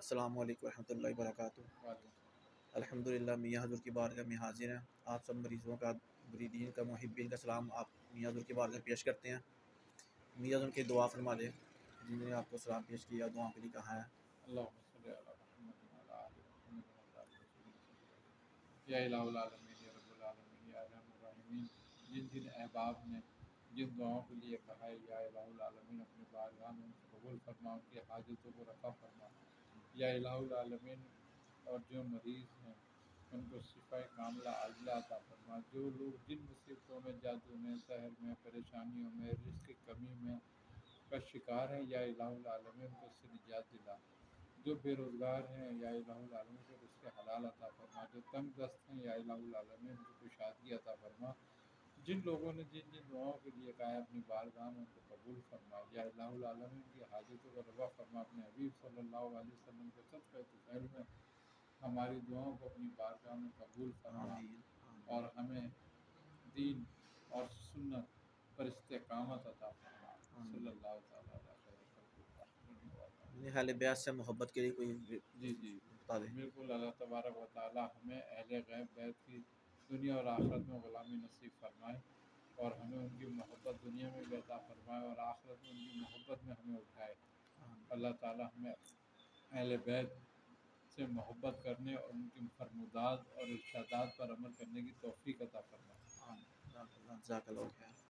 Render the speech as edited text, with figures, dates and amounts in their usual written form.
السلام علیکم ورحمۃ اللہ وبرکاتہ۔ الحمدللہ میاں حضور کی بارگاہ میں حاضر ہیں۔ آپ سب مریضوں کا، مریدین کا، محبین کا سلام آپ میاں حضور کی بارگاہ میں پیش کرتے ہیں۔ میاں حضور کی دعا فرما دیں جنہوں نے آپ کو سلام پیش کیا، دعاؤں کے لیے کہا ہے۔ اللہم صلی علی محمد وعلی آل محمد وعلی آل محمد۔ یا الہ العالمین، یا رب العالمین، یا ارحم الراحمین، جن احباب نے جن دعاؤں کے لیے کہا ہے، یا الہ العالمین اپنے بارگاہ میں ان کو قبول فرما، ان کی حاجتوں کو رفع فرما۔ یا الہ العالمین، اور جو مریض ہیں ان کو شفاء کاملہ عاجلہ عطا فرما۔ جو لوگ جن مصیبتوں میں، جادو میں، سحر میں، پریشانیوں میں، رزق کی کمی میں کا شکار ہیں، یا الہ العالمین ان کو اس سے نجات دلا۔ جو بے روزگار ہیں، یا الہ العالمین کو رزق حلال عطا فرما۔ جو تنگ دست ہیں، یا الہ العالمین ان کو کشادگی عطا فرما۔ جن لوگوں نے جن دعاؤں کے لیے کہا ہے اپنی بارگاہ میں ان کو قبول فرما۔ یا الہ العالمین کی حاجتوں کو رفع فرما۔ اپنے حبیب صلی اللہ علیہ وسلم کے صدقہ طفیل میں ہماری دعاؤں کو اپنی بارگاہ میں قبول فرما، آمین اور ہمیں دین اور سنت پر استقامت عطا فرما۔ صلی اللہ تعالیٰ علیہ وسلم۔ اہل بیت سے محبت کے لیے کوئی جی بتا دیں۔ بالکل، اللہ تبارک و تعالیٰ ہمیں اہل غیب بیت کی دنیا اور آخرت میں غلامی نصیب فرمائے، اور ہمیں ان کی محبت دنیا میں بھی عطا فرمائے اور آخرت میں ان کی محبت میں ہمیں اٹھائے۔ اللہ تعالیٰ ہمیں اہل بیت سے محبت کرنے اور ان کی فرمودات اور ارشادات پر عمل کرنے کی توفیق عطا فرمائے۔ جزاک اللہ خیر۔